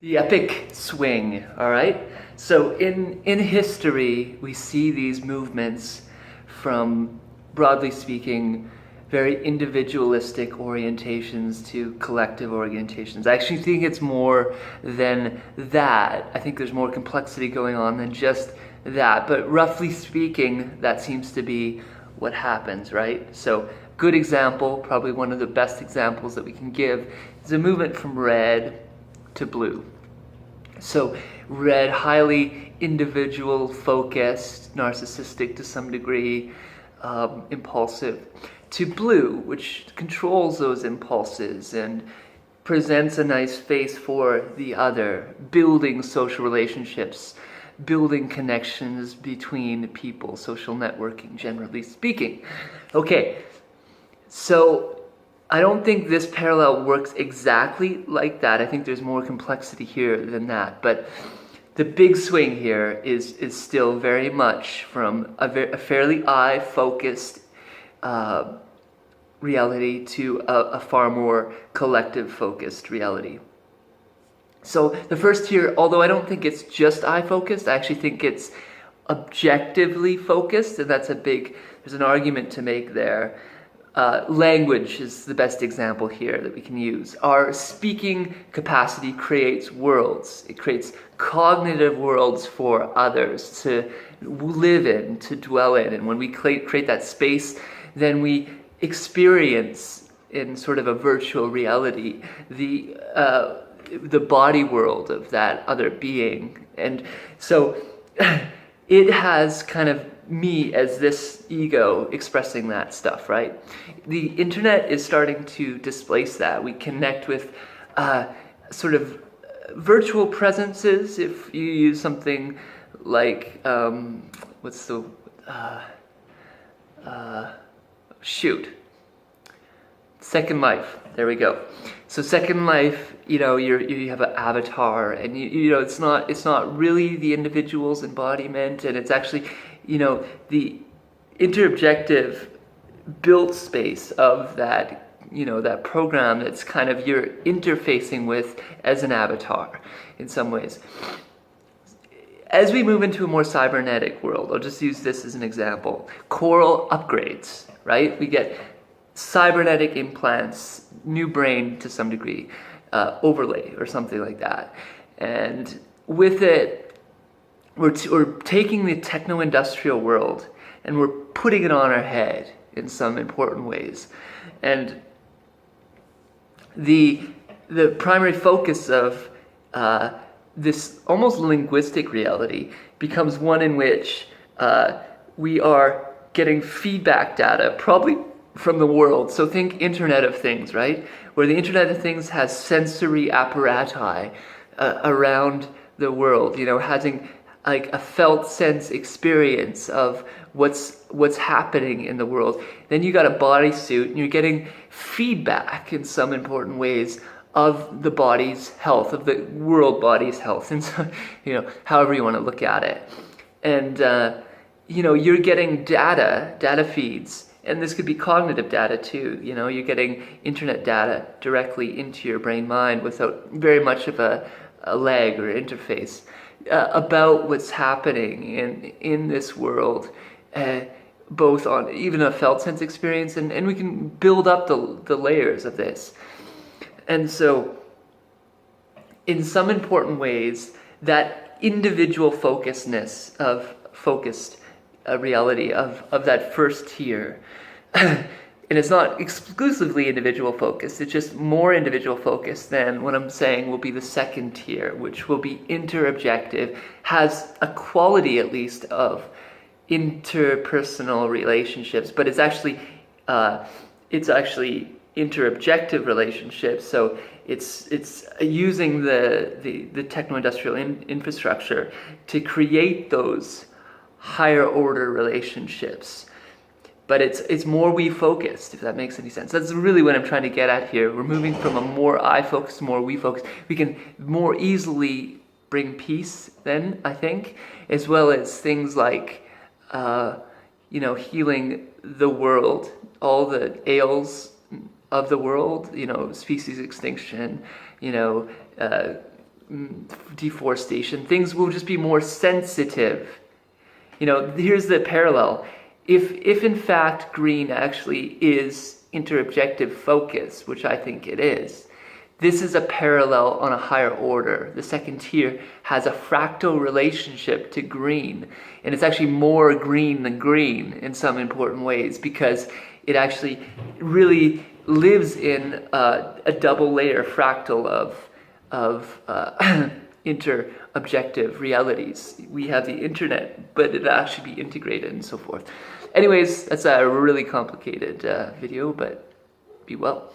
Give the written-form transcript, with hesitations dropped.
The epic swing, all right? So in history, we see these movements from, broadly speaking, very individualistic orientations to collective orientations. I actually think it's more than that. I think there's more complexity going on than just that. But roughly speaking, that seems to be what happens, right? So good example, probably one of the best examples that we can give, is a movement from red to blue. So red, highly individual focused, narcissistic to some degree, impulsive, to blue, which controls those impulses and presents a nice face for the other, building social relationships, building connections between people, social networking, generally speaking. Okay, so I don't think this parallel works exactly like that. I think there's more complexity here than that. But the big swing here is still very much from a fairly I-focused reality to a far more collective-focused reality. So the first here, although I don't think it's just I-focused, I actually think it's objectively focused, and there's an argument to make there. Language is the best example here that we can use. Our speaking capacity creates worlds. It creates cognitive worlds for others to live in, to dwell in. And when we create that space, then we experience in sort of a virtual reality the body world of that other being. And so it has kind of me as this ego expressing that stuff, right? The internet is starting to displace that. We connect with sort of virtual presences. If you use something like, Second Life. There we go. So Second Life, you have an avatar, and it's not really the individual's embodiment, and it's actually, the interobjective built space of that, that program that's kind of you're interfacing with as an avatar in some ways. As we move into a more cybernetic world, I'll just use this as an example. Coral upgrades, right? We get cybernetic implants, new brain to some degree, overlay or something like that. And with it, we're taking the techno-industrial world and we're putting it on our head in some important ways. And the primary focus of this almost linguistic reality becomes one in which we are getting feedback data, probably from the world. So think Internet of Things, right? Where the Internet of Things has sensory apparati around the world, having like a felt sense experience of what's happening in the world. Then you got a bodysuit and you're getting feedback in some important ways of the body's health, of the world body's health, and so, however you want to look at it. And you're getting data feeds. And this could be cognitive data too. You're getting internet data directly into your brain mind without very much of a lag or interface about what's happening in this world, both on even a felt sense experience, and we can build up the layers of this. And so, in some important ways, that individual focusedness of focused reality of that first tier, and it's not exclusively individual focused, it's just more individual focused than what I'm saying will be the second tier, which will be interobjective, has a quality at least of interpersonal relationships, but it's actually interobjective relationships. So it's using the techno-industrial infrastructure to create those higher order relationships, but it's more we focused, if that makes any sense. That's really what I'm trying to get at here. We're moving from a more I focused, more we focused. We can more easily bring peace then, I think, as well as things like healing the world, all the ails of the world, species extinction, deforestation, things will just be more sensitive. You know, here's the parallel. If in fact green actually is interobjective focus, which I think it is, this is a parallel on a higher order. The second tier has a fractal relationship to green, and it's actually more green than green in some important ways, because it actually really lives in a double layer fractal of interobjective realities. We have the internet, but it'll actually be integrated and so forth. Anyways, that's a really complicated video, but be well.